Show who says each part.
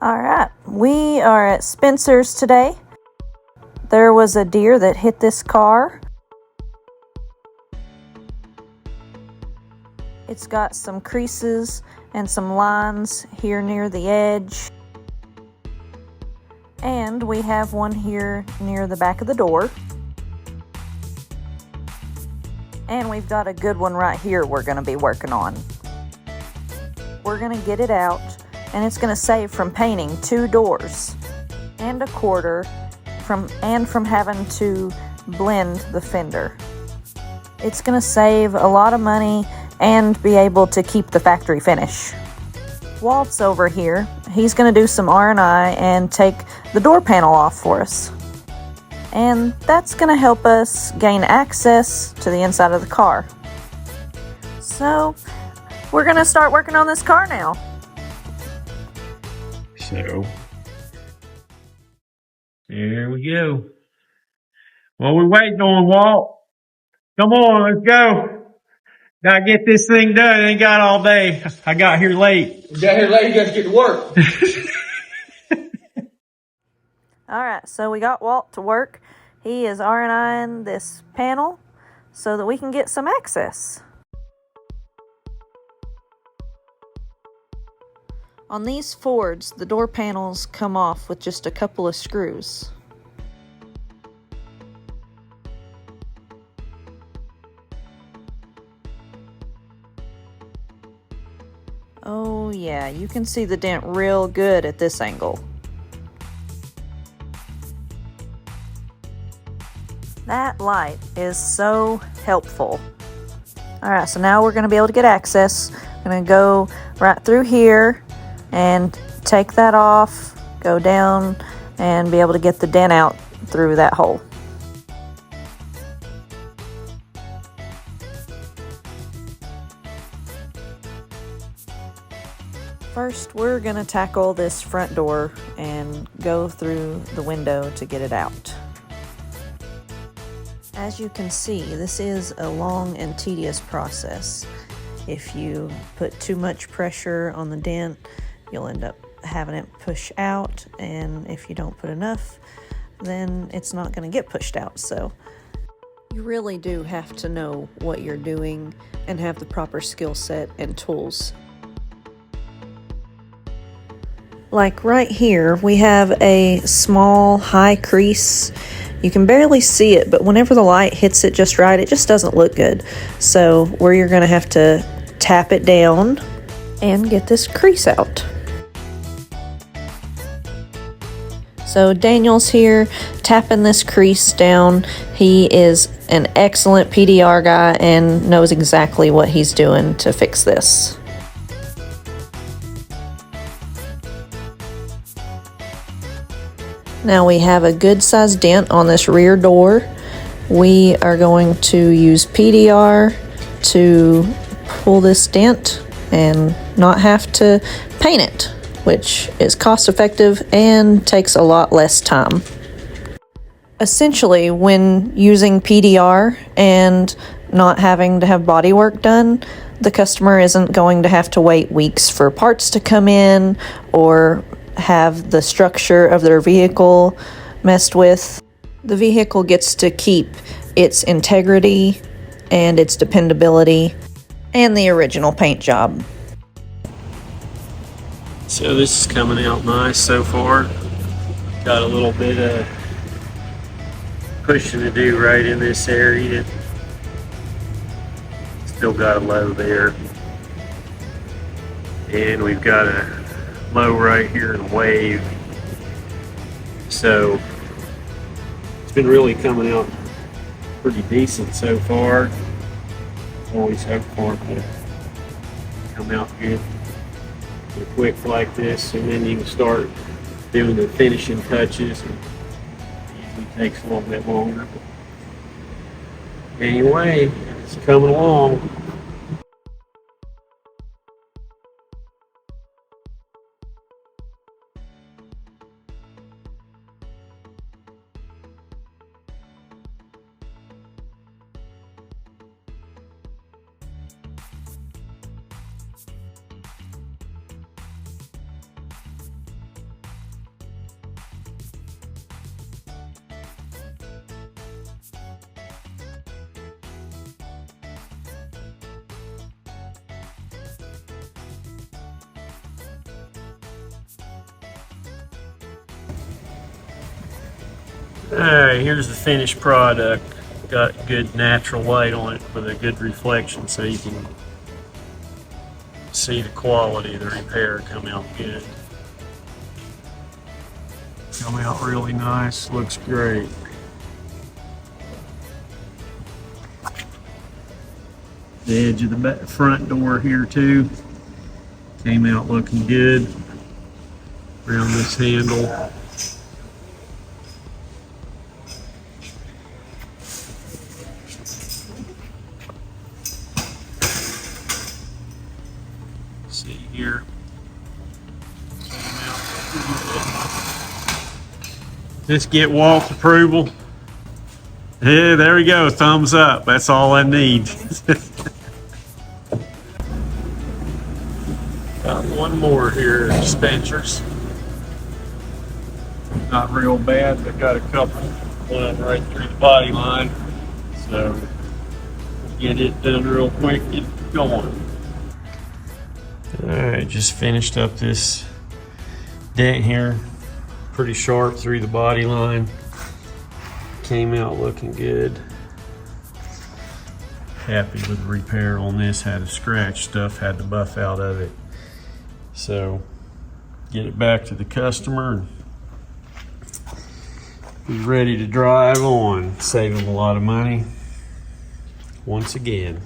Speaker 1: Alright, we are at Spencer's today. There was a deer that hit this car. It's got some creases and some lines here near the edge. And we have one here near the back of the door. And we've got a good one right here we're going to be working on. We're going to get it out, and it's going to save from painting 2 doors and a quarter from having to blend the fender. It's going to save a lot of money and be able to keep the factory finish. Walt's over here. He's going to do some R&I and take the door panel off for us. And that's going to help us gain access to the inside of the car. So, we're going to start working on this car now.
Speaker 2: So, there we go. What we waiting on, Walt? Come on, let's go. Gotta get this thing done. Ain't got all day. I got here late.
Speaker 3: You got here late, you got to get to work.
Speaker 1: Alright, so we got Walt to work. He is R&Iing this panel so that we can get some access. On these Fords, the door panels come off with just a couple of screws. Oh yeah, you can see the dent real good at this angle. That light is so helpful. Alright, so now we're going to be able to get access. I'm going to go right through here and take that off, go down, and be able to get the dent out through that hole. First, we're going to tackle this front door and go through the window to get it out. As you can see, this is a long and tedious process. If you put too much pressure on the dent, you'll end up having it push out, and if you don't put enough, then it's not going to get pushed out. So you really do have to know what you're doing and have the proper skill set and tools. Like right here, we have a small high crease. You can barely see it, but whenever the light hits it just right, it just doesn't look good. So where you're going to have to tap it down and get this crease out. So Daniel's here tapping this crease down. He is an excellent PDR guy and knows exactly what he's doing to fix this. Now we have a good sized dent on this rear door. We are going to use PDR to pull this dent and not have to paint it, which is cost effective and takes a lot less time. Essentially, when using PDR and not having to have body work done, the customer isn't going to have to wait weeks for parts to come in or have the structure of their vehicle messed with. The vehicle gets to keep its integrity and its dependability and the original paint job.
Speaker 2: So this is coming out nice so far. Got a little bit of pushing to do right in this area. Still got a low there. And we've got a low right here in a wave. So it's been really coming out pretty decent so far. Always hope for it to come out good quick like this, and then you can start doing the finishing touches. It usually takes a little bit longer. Anyway, it's coming along. Alright, here's the finished product. Got good natural light on it with a good reflection so you can see the quality of the repair come out good. Come out really nice, looks great. The edge of the front door here too came out looking good around this handle. See here. Just get Walt's approval. Yeah, there we go. Thumbs up. That's all I need. Got one more here, dispensers. Not real bad, but got a couple. One right through the body line. So get it done real quick, get going. Alright, just finished up this dent here. Pretty sharp through the body line. Came out looking good. Happy with the repair on this. Had a scratch stuff, had to buff out of it. So get it back to the customer and be ready to drive on. Save them a lot of money once again.